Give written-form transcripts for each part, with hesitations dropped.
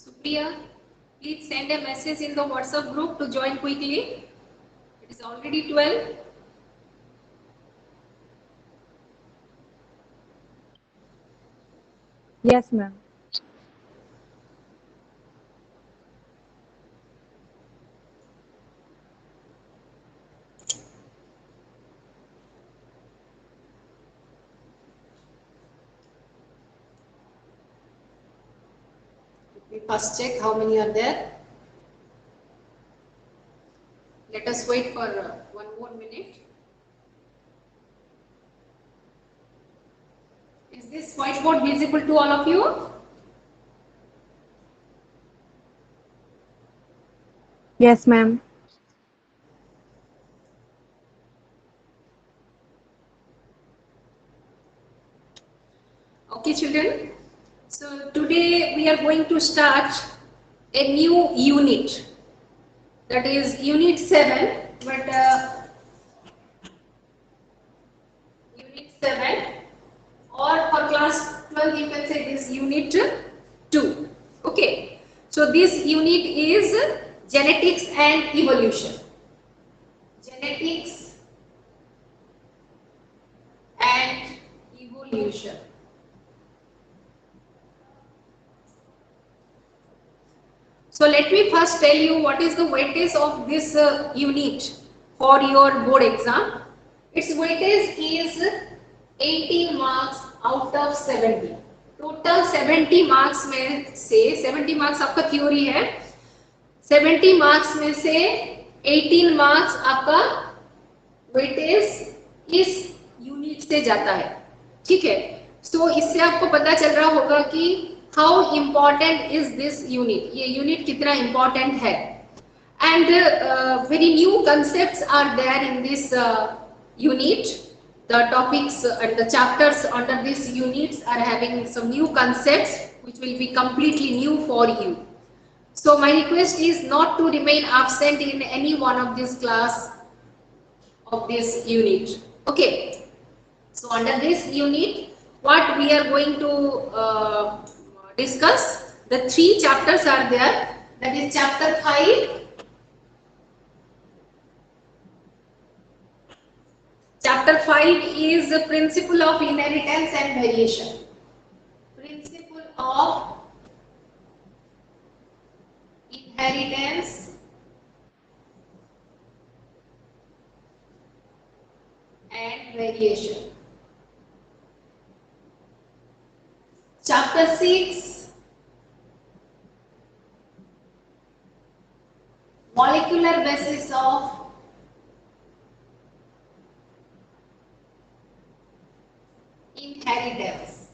Supriya, please send a message in the WhatsApp group to join quickly. It is already 12. Yes, ma'am. Let me first check how many are there. Let us wait for one more minute. Is this whiteboard visible to all of you? Yes, ma'am. Okay, children. So today we are going to start a new unit. That is unit 7, but unit 7, or for class 12 you can say this unit 2. Okay. So this unit is genetics and evolution. Genetics and evolution. So let me first tell you what is the weightage of this unit for your board exam. Its weightage is 18 marks out of 70. Total 70 marks में से 70 marks आपका theory है, 70 marks में से 18 marks आपका weightage इस unit से जाता है. ठीक है. तो इससे आपको पता चल रहा होगा कि how important is this unit, ये यूनिट कितना इम्पोर्टेंट है. And very new concepts are there in this unit. The topics and the chapters under this units are having some new concepts which will be completely new for you. So my request is not to remain absent in any one of this class of this unit. Okay. So under this unit, what we are going to discuss, the 3 chapters are there. That is chapter 5. Chapter 5 is the principle of inheritance and variation. Principle of inheritance and variation. Chapter 6, molecular basis of inheritance.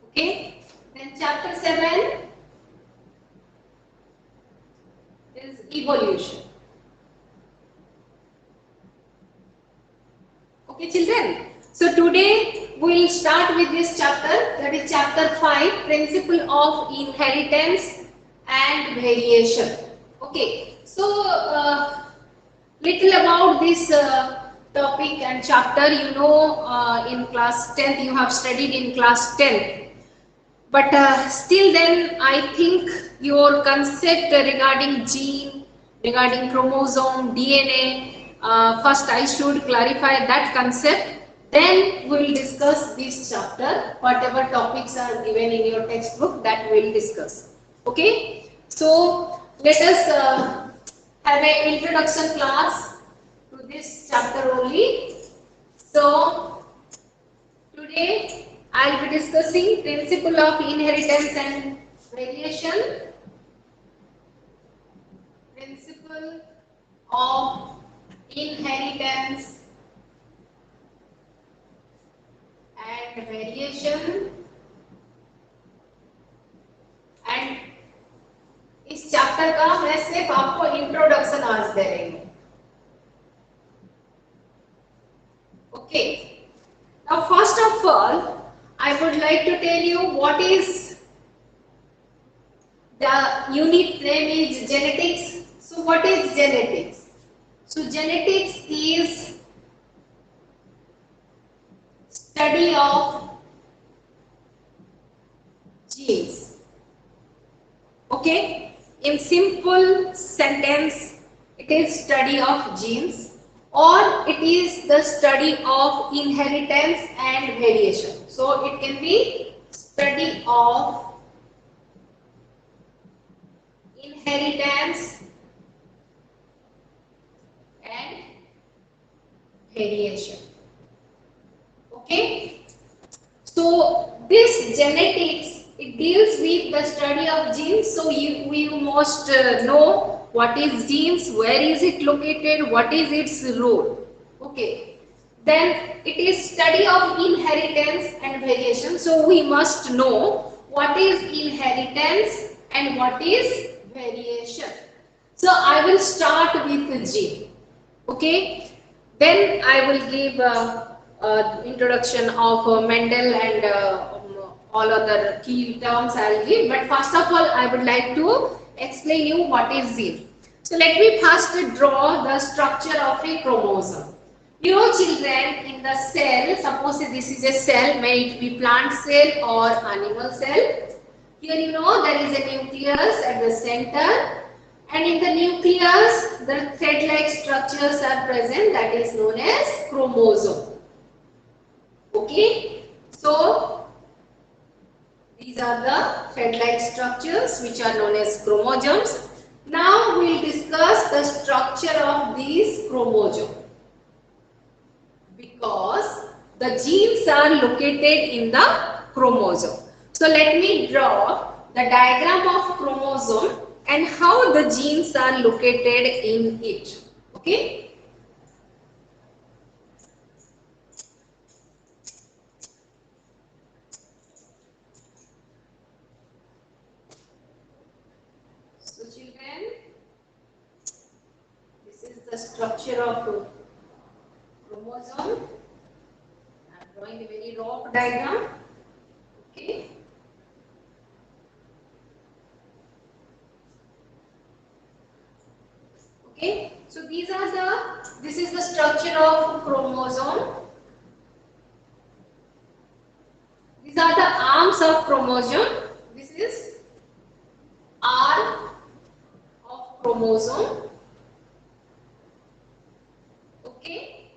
Okay. Then chapter 7 is evolution. Okay, children. So today we will start with this chapter, that is chapter 5, principle of inheritance and variation. Okay. So little about this topic and chapter. You know, in class 10th you have studied in class 10, but still then I think your concept regarding gene, regarding chromosome, DNA, first I should clarify that concept, then we will discuss this chapter. Whatever topics are given in your textbook, that we will discuss. Okay. So let us have an introduction class to this chapter only. So today I will be discussing principle of inheritance and variation. Principle of inheritance and variation, and इस chapter का मैं सिर्फ आपको introduction आज दे रही हूँ. Okay. Now first of all, I would like to tell you what is the unit name is genetics. So what is genetics? So genetics is study of genes. Okay, in simple sentence, it is study of genes, or it is the study of inheritance and variation. So it can be study of inheritance and variation. Okay, so this genetics, it deals with the study of genes. So you must know what is genes, where is it located, what is its role. Okay, then it is study of inheritance and variation. So we must know what is inheritance and what is variation. So I will start with the gene. Okay, then I will give introduction of Mendel and all other key terms I'll give. But first of all, I would like to explain you what is gene. So let me first draw the structure of a chromosome. You know, children, in the cell, suppose this is a cell, may it be plant cell or animal cell. Here you know there is a nucleus at the center, and in the nucleus the thread-like structures are present, that is known as chromosome. Okay, so these are the thread-like structures which are known as chromosomes. Now we will discuss the structure of these chromosomes, because the genes are located in the chromosome. So let me draw the diagram of chromosome and how the genes are located in it. Okay. So children, this is the structure of chromosome. I am drawing a very rough diagram. Okay. Okay, so this is the structure of chromosome. These are the arms of chromosome. This is arm of chromosome. Okay,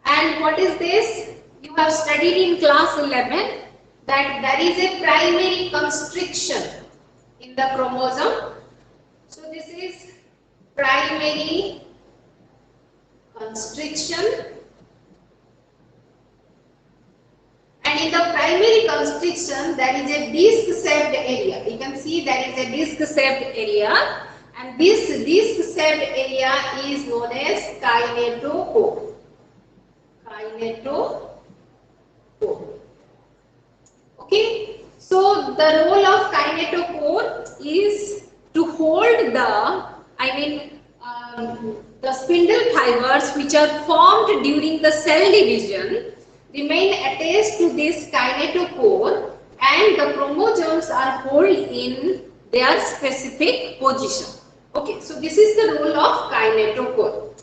and what is this? You have studied in class 11 that there is a primary constriction in the chromosome. So this is primary constriction, and in the primary constriction there is a disc-shaped area. You can see there is a disc-shaped area, and this disc-shaped area is known as kinetochore. Kinetochore. Okay, so the role of kinetochore is to hold the spindle fibers which are formed during the cell division remain attached to this kinetochore, and the chromosomes are held in their specific position. Okay, so this is the role of kinetochore.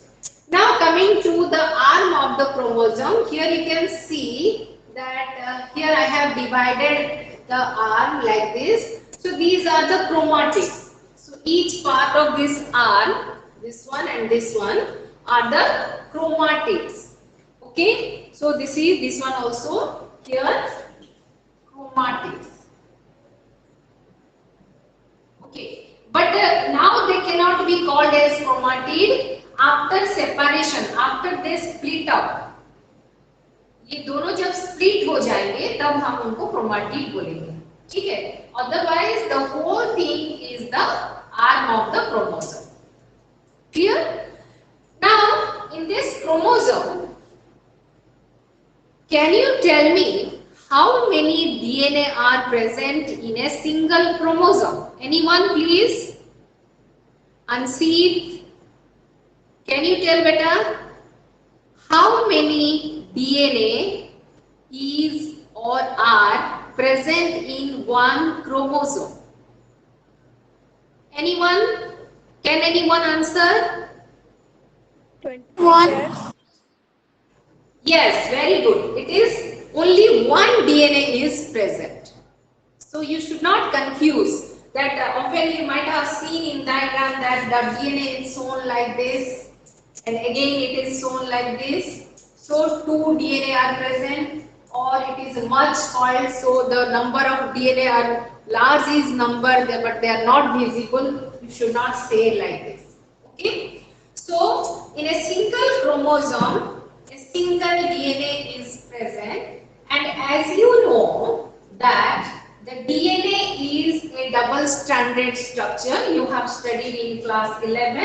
Now coming to the arm of the chromosome, here you can see that here I have divided the arm like this. So these are the chromatids. So each part of this arm, this one and this one, are the chromatids. Okay, so this one also here, chromatids. Okay, but now they cannot be called as chromatid after separation, after they split up. ये दोनों जब split हो जाएंगे तब हम उनको chromatid बोलेंगे, ठीक है? Otherwise the whole thing is the arm of the chromosome. Clear? Now in this chromosome, can you tell me how many DNA are present in a single chromosome? Anyone please? Anseed, can you tell better? How many DNA is or are present in one chromosome? Anyone? Can anyone answer? 21. Yes, very good. It is only one DNA is present. So you should not confuse that. Often you might have seen in diagram that the DNA is shown like this, and again it is shown like this. So two DNA are present, or it is much called. So the number of DNA are large is number, but they are not visible. You should not say like this. Okay. So in a single chromosome, a single DNA is present, and as you know that the DNA is a double-stranded structure. You have studied in class 11.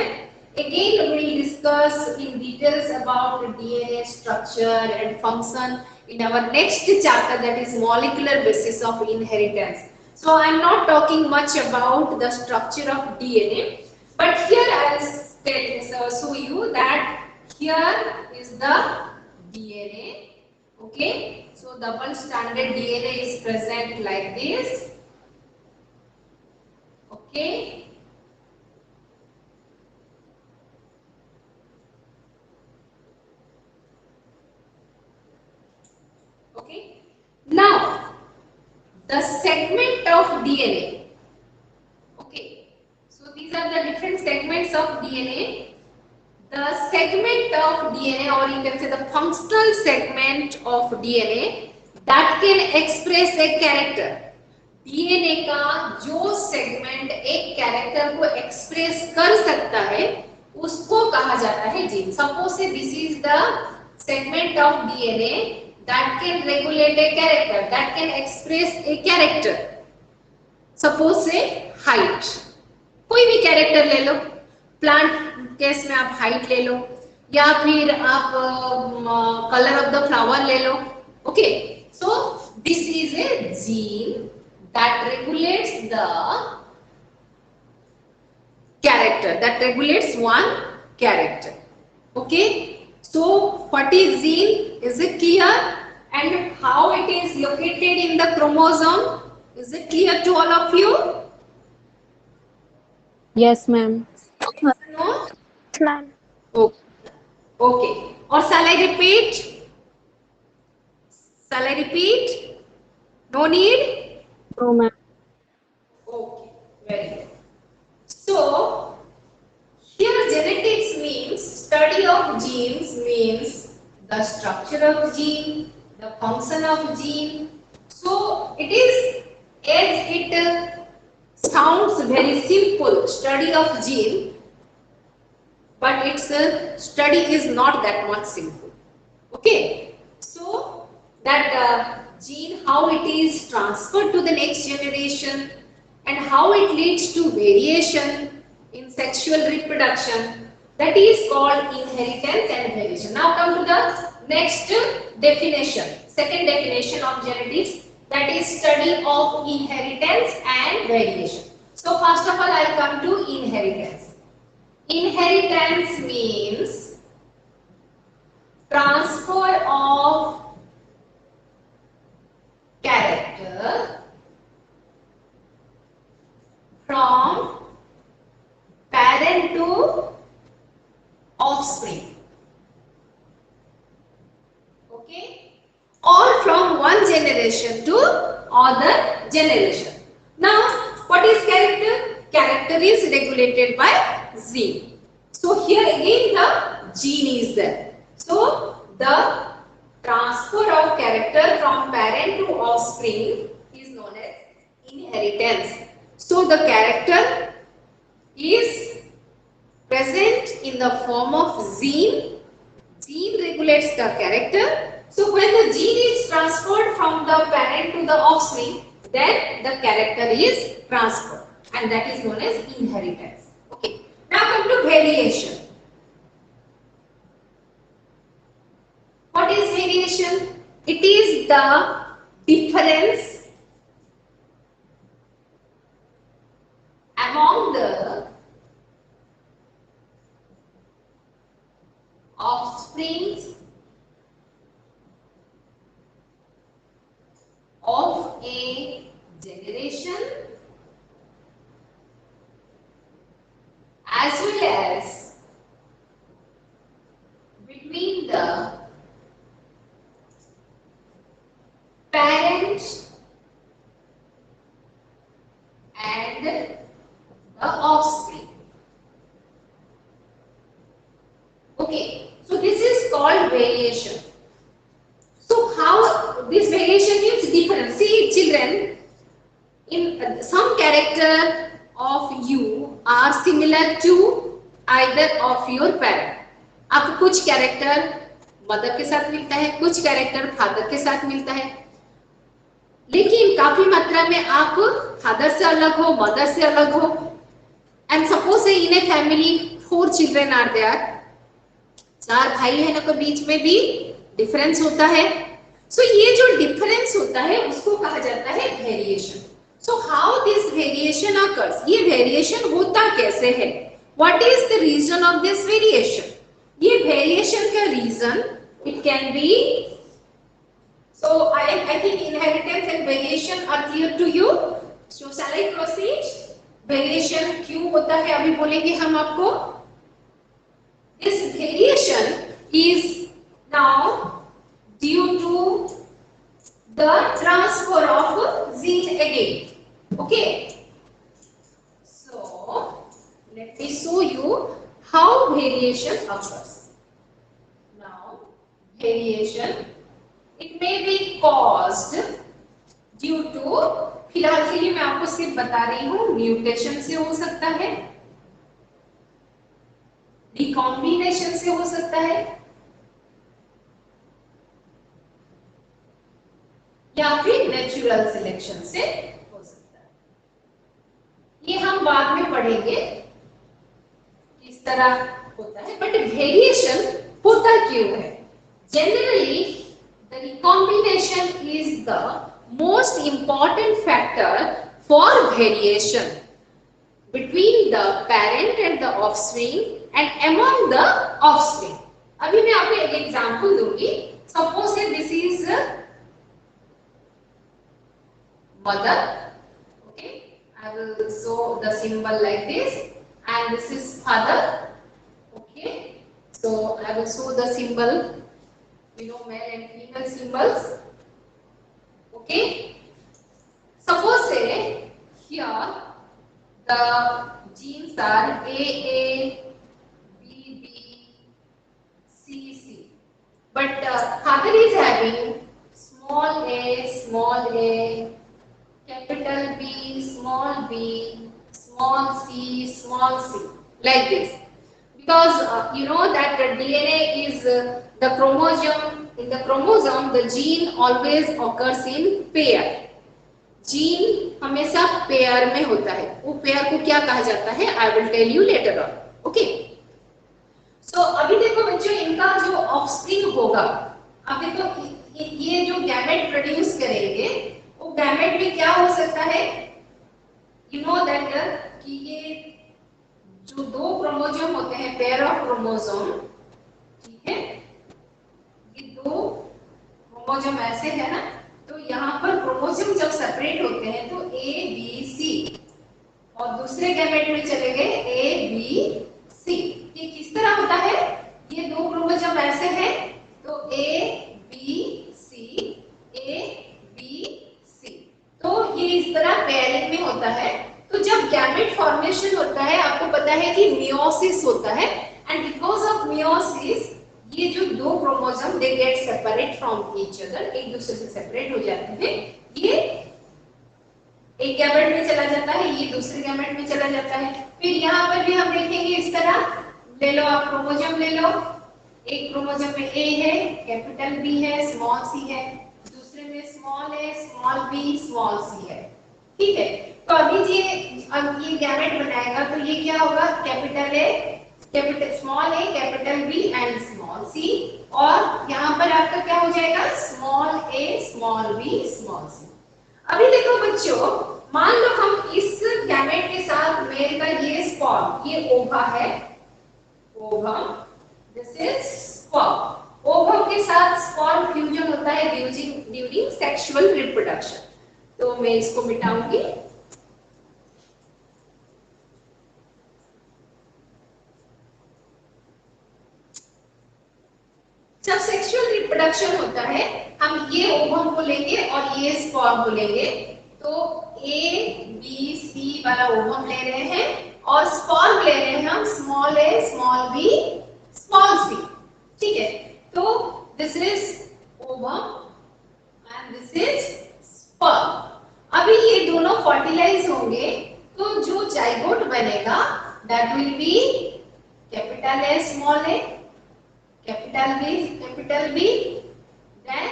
Again, we will discuss in details about the DNA structure and function in our next chapter, that is molecular basis of inheritance. So I am not talking much about the structure of DNA, but here I will show you that here is the DNA. Okay, so double stranded DNA is present like this. Okay. Okay. Now, the segment of DNA. Okay. So these are the different segments of DNA. The segment of DNA, or you can say the functional segment of DNA, that can express a character. DNA का जो segment एक character को express कर सकता है उसको कहा जाता है जीन. सपोज से this is the segment of DNA that can regulate A character, that can express a character. Suppose से हाइट, कोई भी कैरेक्टर ले लो, प्लांट केस में आप हाइट ले लो, या फिर आप कलर ऑफ द फ्लावर ले लो. Okay, so this is a gene that regulates the character, that regulates one character. Okay, so what is gene, is it clear? And how it is located in the chromosome, is it clear to all of you? Yes, ma'am. No? Ma'am. Okay, or shall I repeat? Shall I repeat? No need? No, ma'am. Okay, very good. So here genetics means study of genes, means the structure of gene, the function of gene. So it is, as it sounds very simple, study of gene, but its study is not that much simple. Okay, so that gene, how it is transferred to the next generation, and how it leads to variation in sexual reproduction, that is called inheritance and variation. Now come to the next definition, second definition of genetics, that is study of inheritance and variation. So first of all, I will come to inheritance. Inheritance means transfer of character from parent to offspring. Okay, or from one generation to other generation. Now, what is character? Character is regulated by gene. So here again the gene is there. So the transfer of character from parent to offspring is known as inheritance. So the character is present in the form of gene. Gene regulates the character. So when the gene is transferred from the parent to the offspring, then the character is transferred, and that is known as inheritance. Okay. Now come to variation. What is variation? It is the difference among the offsprings of a generation as well as between the parent Okay, so this is called variation. So how this variation is different? See children, in some character of you are similar to either of your parent. आपको कुछ character mother के साथ मिलता है, कुछ character father के साथ मिलता है, लेकिन काफी मात्रा में आप फादर से अलग हो, मदर से अलग हो. And suppose in a family 4 children are there, 4 भाई है ना, तो बीच में भी डिफरेंस होता है. सो ये जो डिफरेंस होता है उसको कहा जाता है variation. So how this variation occurs, ये वेरिएशन होता कैसे है, what is the reason of this variation. ये वेरिएशन का reason it can be, so I think inheritance and variation are clear to you. So shall I proceed? Variation क्यों होता है अभी बोलेंगे हम आपको. This variation is now due to the transfer of gene again. Okay. So let me show you how variation occurs. Now variation, it may be caused due to, फिलहाल के लिए मैं आपको सिर्फ बता रही हूँ, म्यूटेशन से हो सकता है, रिकॉम्बिनेशन से हो सकता है, या फिर नेचुरल सिलेक्शन से हो सकता है. ये हम बाद में पढ़ेंगे किस तरह होता है. बट वेरिएशन होता क्यों है. Generally the recombination is the most important factor for variation between the parent and the offspring and among the offspring. अभी मैं आपको एक एग्जांपल दूंगी. Suppose that this is mother. Okay, I will show the symbol like this, and this is father. Okay, so I will show the symbol, male and female symbols. Okay, suppose say here the genes are AA, BB, CC, but father is having small a, capital B, small c, small c, like this. Because you know that the DNA is the chromosome. In the chromosome, the gene always occurs in pair. Gene हमेशा pair में होता है. वो pair को क्या कहा जाता है, I will tell you later on. Okay. So अभी देखो बच्चों, इनका जो ऑफस्प्रिंग होगा, अब देखो ये जो गैमेट प्रोड्यूस करेंगे, वो गैमेट में क्या हो सकता है. You know that कि ये जो 2 क्रोमोसोम होते हैं, पेयर ऑफ क्रोमोसोम, ठीक है, ये 2 क्रोमोसोम ऐसे है ना, तो यहाँ पर क्रोमोसोम जब सेपरेट होते हैं तो A B C, और दूसरे गैमेट में चले गए A B C. ये किस तरह होता है, ये 2 क्रोमोसोम ऐसे हैं तो A B C, तो ये इस तरह पेयरिंग में होता है. तो जब गैमेट फॉर्मेशन होता है, आपको पता है कि मियोसिस होता है, एंड बिकॉज ऑफ मियोसिस ये जो 2 chromosome they get separate from each other, एक दूसरे से सेपरेट हो जाते हैं. ये एक गैमेट में चला जाता है, ये दूसरे गैमेट में चला जाता है. फिर यहाँ पर भी हम देखेंगे इस तरह, ले लो आप क्रोमोसोम ले लो, एक क्रोमोसोम में A है, कैपिटल B है, स्मॉल c है, दूसरे में small a, small b, small c है. ठीक है, तो अभी ये गैमेट बनाएगा तो ये क्या होगा, capital A, capital small a, capital B and small c, और यहाँ पर आपका क्या हो जाएगा, small a, small b, small c. अभी देखो बच्चों, मान लो हम इस गैमेट के साथ मेल का ये स्पर्म, ये ओवा है, ovum, this is sperm. Ovum के साथ स्पर्म फ्यूजन होता है ड्यूरिंग सेक्सुअल रिप्रोडक्शन. तो मैं इसको मिटाऊंगी. जब सेक्सुअल रिप्रोडक्शन होता है, हम ये ओवम को लेंगे और ये स्पर्म को लेंगे, तो A B C वाला ओवम ले रहे हैं और स्पर्म ले रहे हैं हम small a, small b, small c. this is ovum and this is sperm. अभी ये दोनों फर्टिलाइज होंगे तो जो जाइगोट बनेगा that will be capital A small a, capital B, then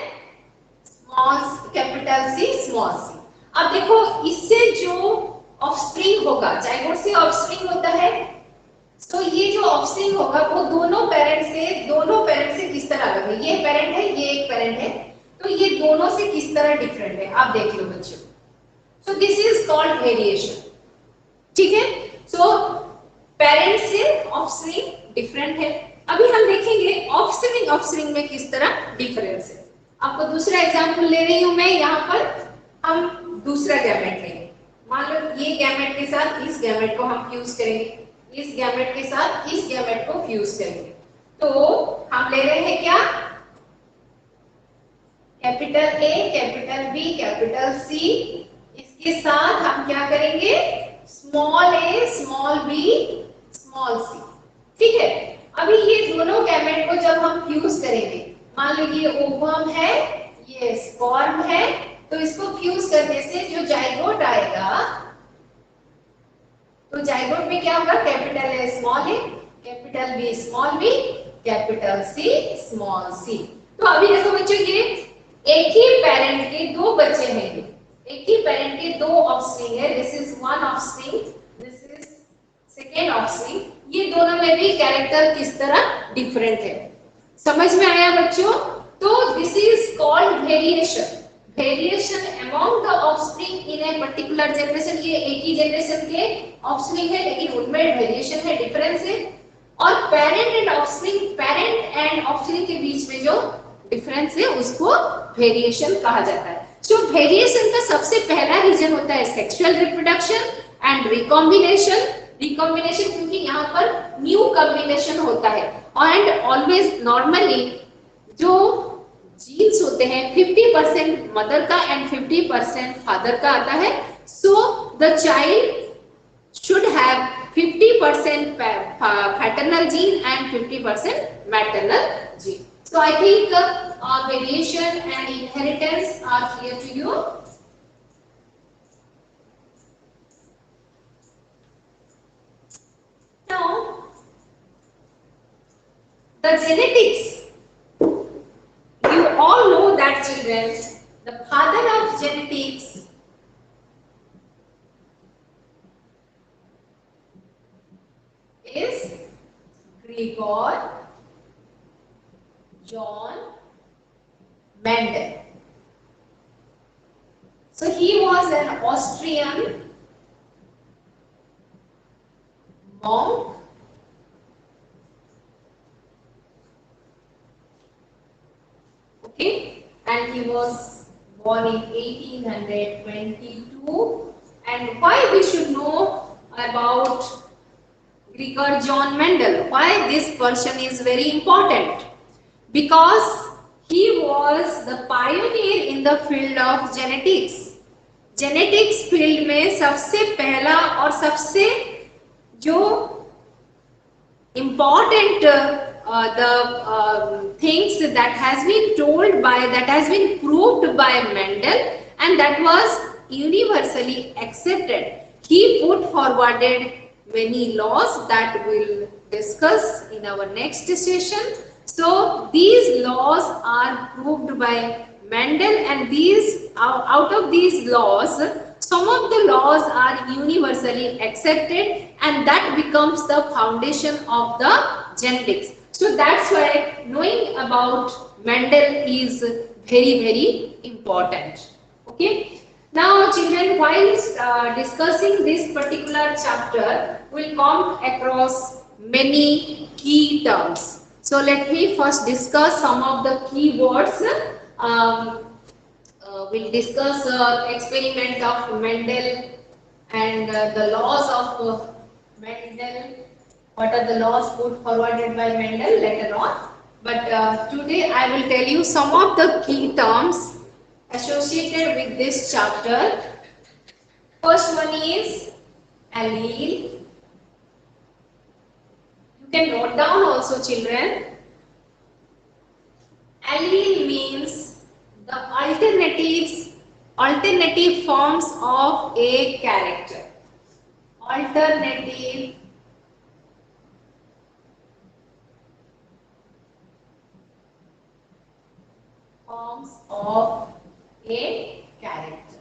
small capital C small c. अब देखो इससे जो ऑफस्प्रिंग होगा, जाइगोट से ऑफस्प्रिंग होता है, तो ये जो ऑफस्प्रिंग होगा वो दोनों पेरेंट से किस तरह अलग है, ये पेरेंट है, ये एक पेरेंट है, तो ये दोनों से किस तरह डिफरेंट है आप देख लो बच्चों. सो दिस इज कॉल्ड वेरिएशन. ठीक है, सो पेरेंट से ऑफस्प्रिंग डिफरेंट है. अभी हम देखेंगे ऑफस्प्रिंग में किस तरह डिफरेंस है. आपको दूसरा एग्जांपल ले रही हूं मैं. यहाँ पर हम दूसरा गैमेट लेंगे. मान लो ये गैमेट के साथ इस गैमेट को हम फ्यूज करेंगे, इस गैमेट के साथ इस गैमेट को फ्यूज करेंगे, तो हम ले रहे हैं क्या, capital A, capital B, capital C. इसके साथ हम क्या करेंगे, small a, small b, small c. ठीक है, अभी ये दोनों गैमेट को जब हम फ्यूज करेंगे, मान लो ये ओवम है, ये स्पर्म है, तो इसको फ्यूज करने से जो जाइगोट आएगा, तो जाइगोट में क्या होगा, capital A small a, capital B small b, capital C small c. तो अभी देखो बच्चों, ये एक ही पेरेंट के दो बच्चे हैं, एक ही पेरेंट के दो ऑफस्प्रिंग है. This is one offspring, this is second offspring. ये दोनों में भी कैरेक्टर किस तरह डिफरेंट है. समझ में आया बच्चों? तो this is called variation. Variation among the offspring in a particular generation. ये एक ही जनरेशन के ऑफस्प्रिंग है लेकिन उनमें वेरिएशन है, डिफरेंस है. और पेरेंट एंड ऑफस्प्रिंग के बीच में जो डिफरेंस है उसको वेरिएशन कहा जाता है. तो वेरिएशन का सबसे पहला रीजन होता है sexual reproduction and recombination. Recombination क्योंकि यहाँ पर न्यू कॉम्बिनेशन होता है, एंड ऑलवेज नॉर्मली जो जीन्स होते हैं 50% मदर का एंड 50% फादर का आता है. So the child should have 50% paternal gene and 50% maternal gene. So I think variation and inheritance are clear to you. Now the genetics. You all know that children, the father of genetics is Gregor John Mendel. So he was an Austrian monk. Okay, and he was born in 1822. And why we should know about Gregor John Mendel? Why this person is very important? Because he was the pioneer in the field of genetics. Genetics field में सबसे पहला और सबसे जो important things that has been proved by Mendel, and that was universally accepted. He put forwarded many laws that we'll discuss in our next session. So these laws are proved by Mendel, and out of these laws, some of the laws are universally accepted, and that becomes the foundation of the genetics. So that's why knowing about Mendel is very, very important. Okay. Now children, while discussing this particular chapter, we'll come across many key terms. So let me first discuss some of the key words. We'll discuss experiment of Mendel and the laws of Mendel. What are the laws put forwarded by Mendel later on. But today I will tell you some of the key terms associated with this chapter. First one is allele. You can note down also children. allele means the alternative forms of a character. Alternative forms of a character.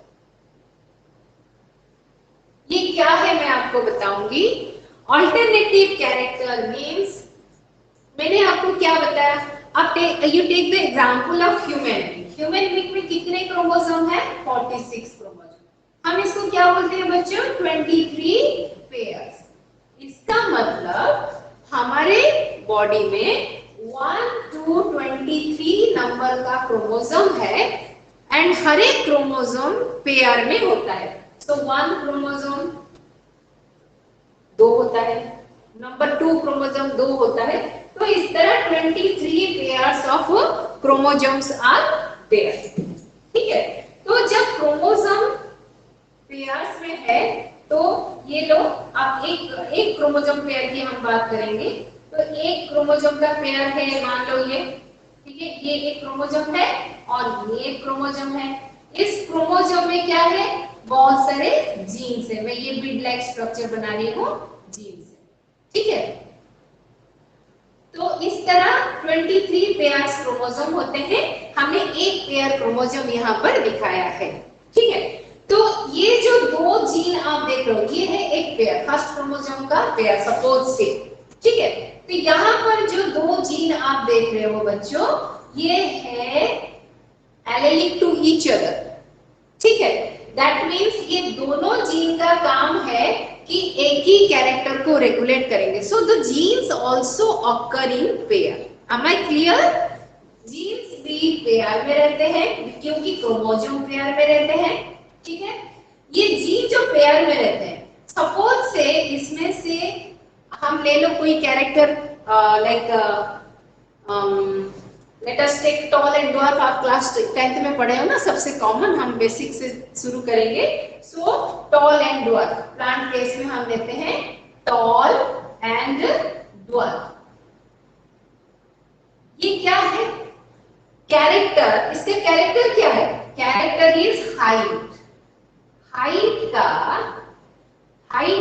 ये क्या है मैं आपको बताऊंगी. Alternative character means, मैंने आपको क्या बताया, अब you take the example of human being. Human being में कितने क्रोमोसोम है? 46 क्रोमोसोम. हम इसको क्या बोलते हैं बच्चों? 23 पेयर्स. इसका मतलब हमारे बॉडी में 1 to 23 नंबर का क्रोमोसोम है एंड हर एक क्रोमोसोम पेयर में होता है. सो 1 क्रोमोसोम 2 होता है, नंबर 2 क्रोमोसोम 2 होता है. तो इस तरह 23 pairs of chromosomes are there. ठीक है. तो जब क्रोमोसोम पेयर्स में है तो ये लो, आप एक क्रोमोसोम पेयर की हम बात करेंगे. तो एक क्रोमोसोम का पेयर है, मान लो ये. ठीक है, ये एक क्रोमोसोम है और ये एक क्रोमोसोम है. इस क्रोमोसोम में क्या है? बहुत सारे जीन्स है. मैं ये बीड लाइक स्ट्रक्चर बना रही हूँ जीन्स है. ठीक है. तो इस तरह 23 पेयर्स क्रोमोसोम होते हैं. हमने एक पेयर क्रोमोसोम यहाँ पर दिखाया है. ठीक है. तो ये जो 2 जीन आप देख रहे हो, ये है एक पेयर, फर्स्ट क्रोमोसोम का पेयर सपोज से. ठीक है. तो यहाँ पर जो 2 जीन आप देख रहे हो बच्चों, ये है एलेलिक टू ईच अदर. ठीक है. दैट मींस ये दोनों जीन का काम है कि एक ही कैरेक्टर को रेगुलेट करेंगे. So the genes also occur in pair. Am I clear? Genes भी पेयर में रहते हैं क्योंकि क्रोमोसोम पेयर में रहते हैं. ठीक है. ये जीन जो पेयर में रहते हैं, सपोज से इसमें से हम ले लो कोई character like let us take tall and dwarf. आप क्लास 10th में पढ़े हो ना, सबसे कॉमन. हम बेसिक से शुरू करेंगे. So tall and dwarf, plant case में हम लेते हैं टॉल एंड ड्वार्फ. ये क्या है? कैरेक्टर. इसका कैरेक्टर क्या है? Character is height. Height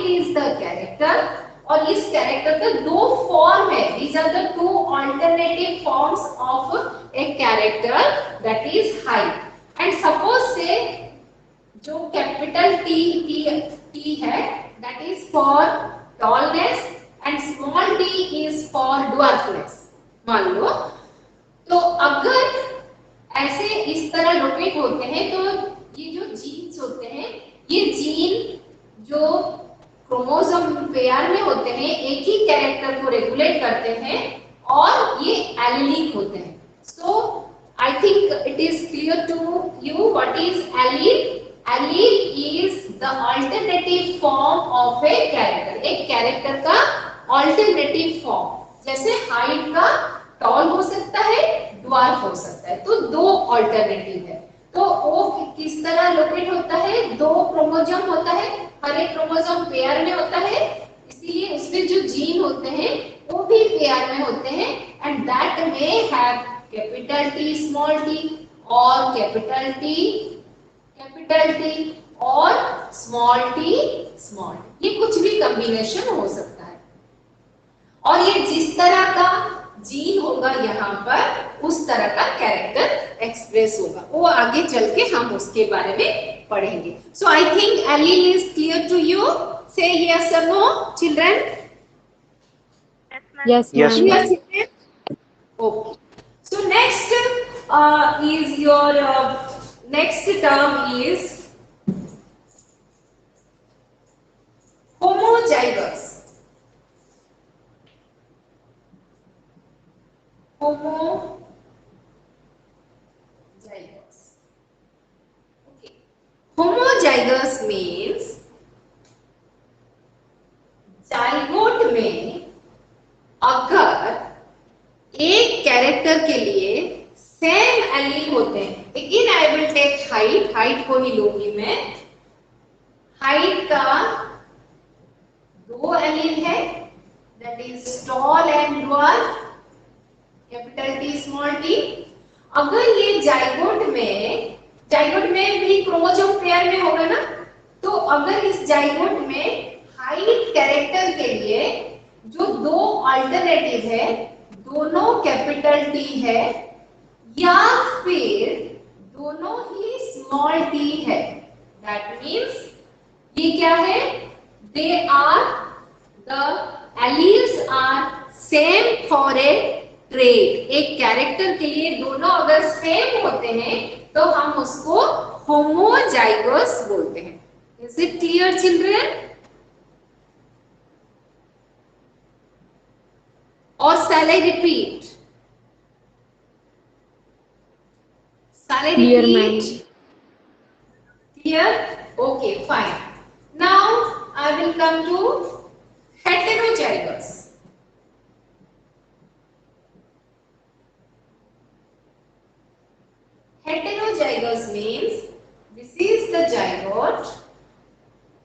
is the character. और इस कैरेक्टर का 2 फॉर्म है. These are the 2 alternative forms of a character, that is height. And suppose say जो कैपिटल टी है, that is for tallness and small t is for dwarfness. मान लो. तो अगर ऐसे इस तरह लोकेट होते हैं तो ये जो जीन्स होते हैं, ये जीन जो क्रोमोसोम पेयर में होते हैं, एक ही कैरेक्टर को रेगुलेट करते हैं और ये एलीलिक होते हैं. So I think it is clear to you what is allele. Allele is the alternative form of a character. एक कैरेक्टर का अल्टरनेटिव फॉर्म. जैसे हाइट का टॉल हो सकता है, ड्वार्फ हो सकता है. तो 2 अल्टरनेटिव है. तो वो किस तरह लोकेट होता है? 2 क्रोमोसोम होता है, हर एक क्रोमोसोम पेयर में होता है, इसलिए उसमें जो जीन होते हैं वो भी पेयर में होते हैं. And that may have capital T small T और कैपिटल टी और स्मॉल टी स्मॉल. ये कुछ भी कॉम्बिनेशन हो सकता है. और ये जिस तरह का जीन होगा यहाँ पर, उस तरह का कैरेक्टर एक्सप्रेस होगा. वो आगे चल के हम उसके बारे में पढ़ेंगे. So I think allele is clear to you. Say yes और no children. Yes, Yes, ma'am. children. Okay. So next is your next term is homozygous. Homozygous. Okay. Homozygous means zygote में अगर एक कैरेक्टर के लिए same allele होते हैं. Again I will take height को ही लूंगी मैं. हाइट का 2 एलील है, that is tall and dwarf, capital T small t. अगर ये जाइगोट में भी क्रोमोसोम पेयर में होगा ना, तो अगर इस जाइगोट में हाइट कैरेक्टर के लिए जो दो अल्टरनेटिव है, दोनों कैपिटल टी है या फिर दोनों ही स्मॉल टी है, दैट मीन्स ये क्या है, they are the alleles are same for a trait. एक कैरेक्टर के लिए दोनों अगर सेम होते हैं तो हम उसको होमोजाइगस बोलते हैं। Is it clear children? और shall I repeat? Shall I Clear, repeat? ma'am. Clear? Okay, fine. Now I will come to heterozygous. Heterozygous means this is the zygote,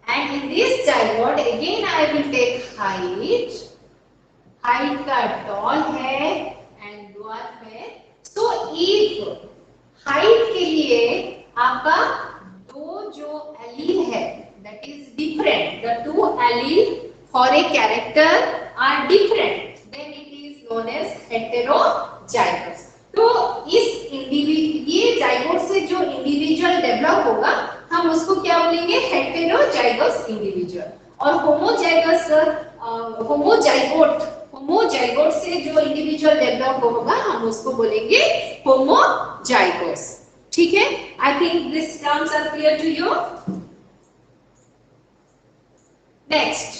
and in this zygote again I will take height. Height का toll है and dwarf है। So if height के लिए आपका दो जो allele है that is different, the two allele for a character are different, then it is known as heterozygous. तो ये जाइगोट से जो इंडिविजुअल डेवलप होगा हम उसको क्या बोलेंगे, हेटेरोजाइगस इंडिविजुअल। और होमोजाइगोट से जो इंडिविजुअल डेवलप होगा हम उसको बोलेंगे होमोजाइगोस। ठीक है, I think this terms are clear to you. Next,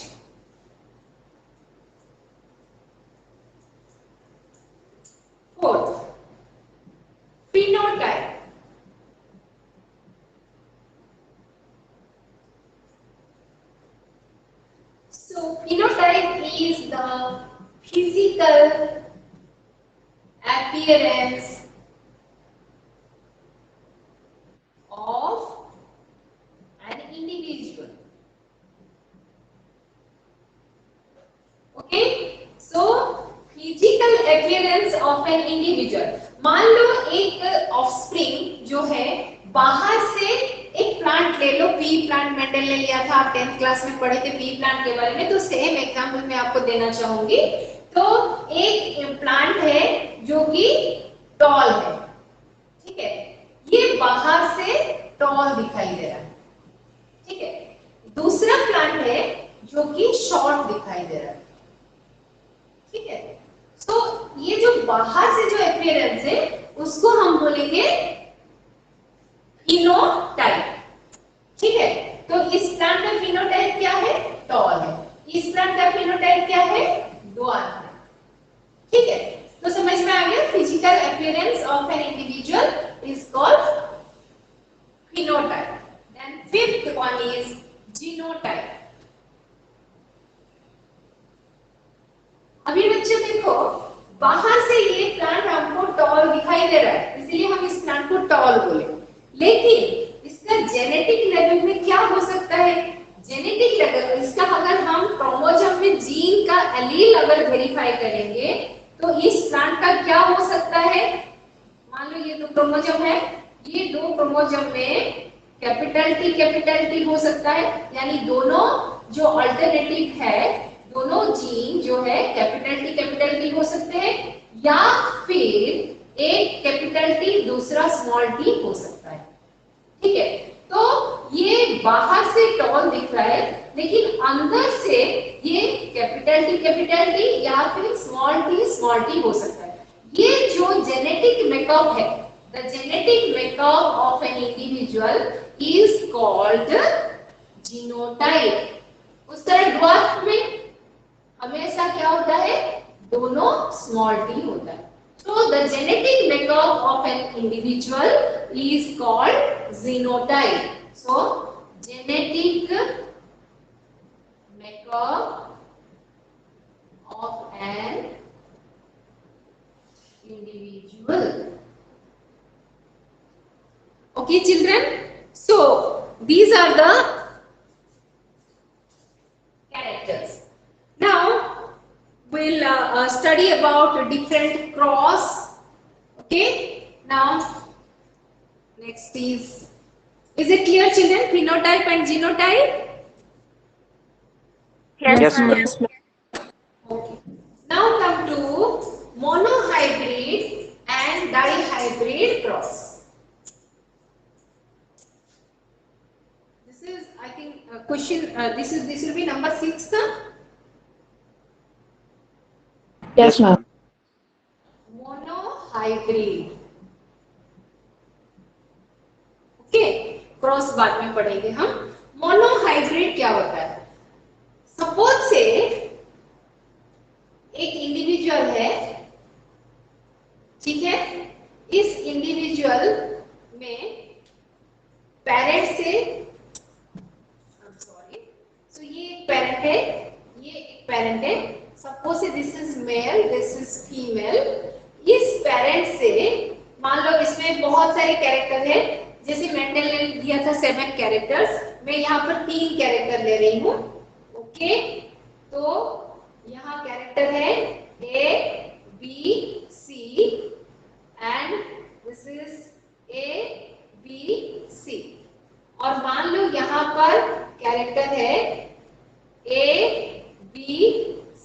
fourth, phenotype. So phenotype is the physical appearance of an individual. Okay, so physical appearance of an individual. मान लो एक ऑफस्प्रिंग जो है बाहर से, एक प्लांट ले लो, पी प्लांट मेंडल ने लिया था, आप 10th क्लास में पढ़े थे पी प्लांट के बारे में, तो सेम एग्जांपल मैं आपको देना चाहूंगी। तो एक प्लांट है जो कि टॉल है, ठीक है, ये बाहर से टॉल दिखाई दे रहा है, ठीक है। दूसरा प्लांट है जो कि शॉर्ट दिखाई दे रहा है, ठीक है। तो ये जो बाहर से जो अपीयरेंस है उसको हम बोलेंगे फिनोटाइप, ठीक है। तो इस प्लांट का फिनोटाइप क्या है, टॉल है। इस प्लांट का फिनोटाइप क्या है, ड्वार्फ है, ठीक है। तो समझ में आ गया, physical appearance of an individual is called phenotype. Then fifth one is genotype. अभी बच्चे देखो, बाहर से ये प्लांट हमको टॉल दिखाई दे रहा है, इसलिए हम इस प्लांट को टॉल बोले, लेकिन इसका जेनेटिक लेवल में क्या हो सकता है, जेनेटिक लेवल इसका अगर हम क्रोमोसोम में जीन का एलील अगर वेरीफाई करेंगे तो इस प्लांट का क्या हो सकता है। मान लो ये दो क्रोमोसोम है, ये दो क्रोमोसोम में कैपिटल टी हो सकता है, यानी दोनों जो अल्टरनेटिव है, दोनों जीन जो है कैपिटल टी हो सकते हैं, या फिर एक कैपिटल टी दूसरा स्मॉल टी हो सकता है, ठीक है। तो ये बाहर से टॉल दिख रहा है, लेकिन अंदर से ये कैपिटल टी या फिर स्मॉल टी हो सकता है। ये जो जेनेटिक मेकअप है, the genetic makeup of an individual is called genotype. उस तरह ड्वार्फ में हमेशा क्या होता है, दोनों स्मॉल टी होता है। So the genetic makeup of an individual is called genotype. So genetic makeup of an individual. Okay, children. So these are the characters. Now we'll study about different cross. Okay, Now, next is it clear, children? Phenotype and genotype. Yes, ma'am. Okay. Now come to monohybrid and dihybrid cross. This is, I think, a question. This will be number 6. Yes, ma'am. Monohybrid. Okay, cross बाद में पढ़ेंगे हम. Monohybrid क्या होता है? Suppose से एक individual है, ठीक है. इस इंडिविजुअल में पेरेंट से, सॉरी, सो ये एक पेरेंट है, ये एक पेरेंट है. Suppose this is male, this is female. इस पेरेंट से मान लो इसमें बहुत सारे कैरेक्टर है, जैसे मेंडल ने दिया था 7 कैरेक्टर्स, मैं यहाँ पर 3 कैरेक्टर ले रही हूँ. ओके, तो यहाँ कैरेक्टर है A, B, C and this is A, B, C. और मान लो यहाँ पर कैरेक्टर है A, B,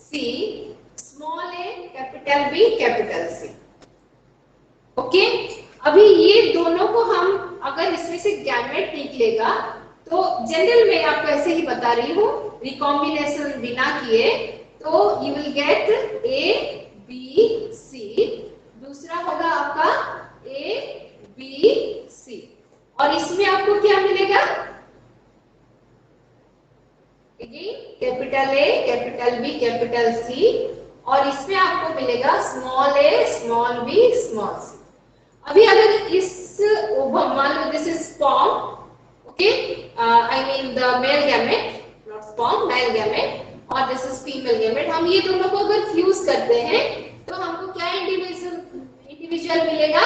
C, small a, capital B, capital C. Okay, अभी ये दोनों को हम अगर इसमें से गैमेट निकलेगा तो जनरल में आपको ऐसे ही बता रही हूँ, रिकॉम्बिनेशन बिना किए, तो you will get A, B, C. दूसरा होगा आपका A, B, C. और इसमें आपको क्या मिलेगा? Capital A, capital B, capital C. और इसमें आपको मिलेगा small a, small b, small c. अभी अगर इस मान लो this is sperm, okay, I mean the male gamete, not sperm, male gamete, और दिस इज फीमेल गैमेट. हम ये दोनों को अगर फ्यूज करते हैं तो हमको क्या इंडिविजुअल मिलेगा?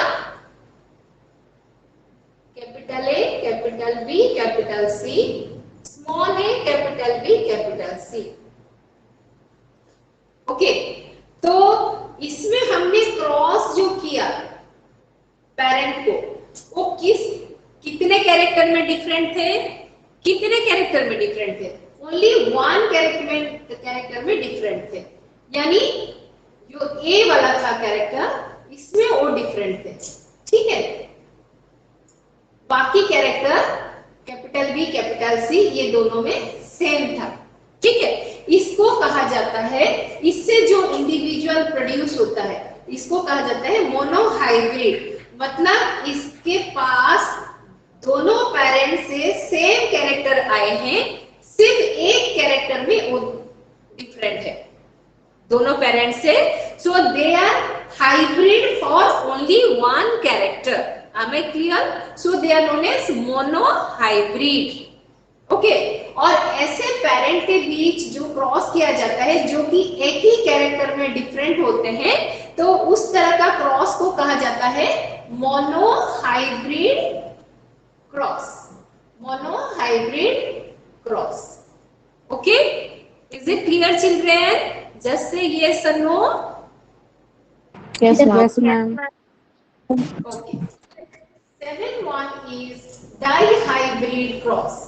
Capital A, capital B, capital C, small a, capital B, capital C. Okay, तो इसमें हमने क्रॉस जो किया पेरेंट को, वो कितने कैरेक्टर में डिफरेंट थे? कितने कैरेक्टर में डिफरेंट थे? ओनली 1 कैरेक्टर में डिफरेंट थे. यानी जो A वाला था कैरेक्टर, इसमें वो डिफरेंट थे, ठीक है. बाकी character capital B, capital C, ये दोनों में सेम था, ठीक है. इसको कहा जाता है, इससे जो इंडिविजुअल प्रोड्यूस होता है, इसको कहा जाता है मोनोहाइब्रिड. मतलब इसके पास दोनों पेरेंट से सेम कैरेक्टर आए हैं, सिर्फ एक कैरेक्टर में वो डिफरेंट है दोनों पेरेंट से. So they are hybrid for only 1 character. Am I clear? So they are known as monohybrid. Okay, और ऐसे पेरेंट के बीच जो क्रॉस किया जाता है, जो कि एक ही कैरेक्टर में डिफरेंट होते हैं, तो उस तरह का क्रॉस को कहा जाता है monohybrid cross. Monohybrid cross. Okay, is it clear children? Just say yes और no. Yes, ma'am. Okay, 7-1 is dihybrid cross.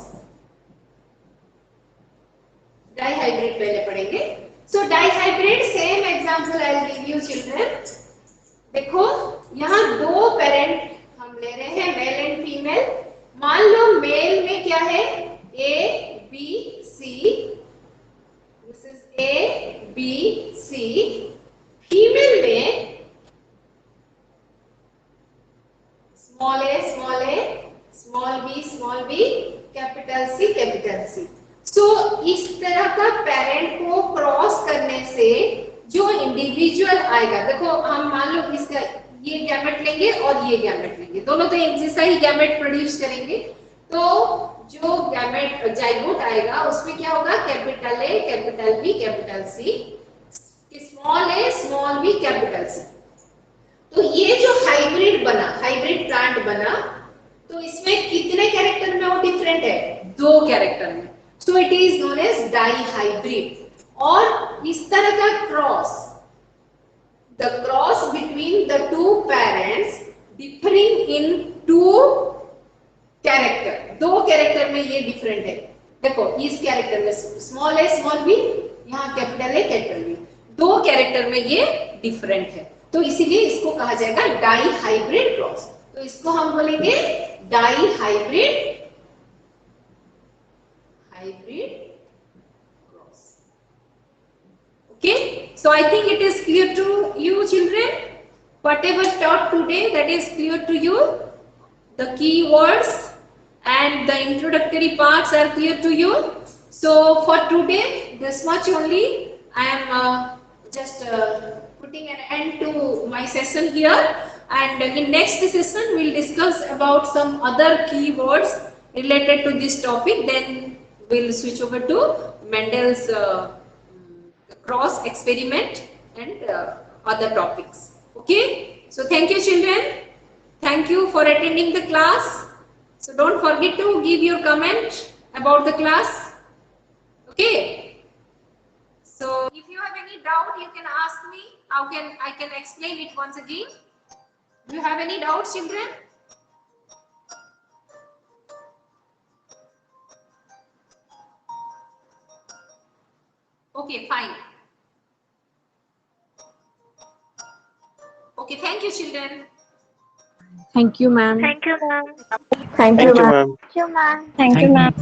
Dihybrid पहले पढ़ेंगे. So dihybrid same example I will give you children. देखो यहाँ 2 पेरेंट हम ले रहे हैं, मेल एंड फीमेल. मान लो मेल में क्या है? A, B, C. This is A, B, C. Female में small a, small a, small b, capital C, capital C. सो इस तरह का पेरेंट को क्रॉस करने से जो इंडिविजुअल आएगा, देखो हम मान लो इसका ये गैमेट लेंगे और ये गैमेट लेंगे, दोनों तो एक जैसा ही गैमेट प्रोड्यूस करेंगे. तो जो गैमेट जाइगोट आएगा उसमें क्या होगा? Capital A, capital B, capital C, small a, small b, capital C. तो ये जो हाइब्रिड बना, हाइब्रिड प्लांट बना, तो इसमें कितने कैरेक्टर में वो डिफरेंट है? 2 कैरेक्टर में. So it is known as dihybrid. और इस तरह का cross, the cross between the 2 parents differing in two character, दो कैरेक्टर में ये डिफरेंट है। देखो इस कैरेक्टर में स्मॉल a स्मॉल b, यहाँ कैपिटल A कैपिटल B, दो कैरेक्टर में ये डिफरेंट है, तो इसीलिए इसको कहा जाएगा डाई हाइब्रिड क्रॉस। तो इसको हम बोलेंगे dihybrid cross. Okay, so I think it is clear to you children. Whatever taught today, that is clear to you. The key words and the introductory parts are clear to you. So for today, this much only. I am just putting an end to my session here. And in next session, we'll discuss about some other key words related to this topic. Then we'll switch over to Mendel's cross experiment and other topics. Okay, so thank you children, thank you for attending the class. So don't forget to give your comment about the class. Okay, so if you have any doubt, you can ask me. I can explain it once again. Do you have any doubts, children? Okay, fine. Okay, thank you children. Thank you, ma'am. Thank you, ma'am. Thank you, ma'am. Thank you, ma'am. Thank you, ma'am.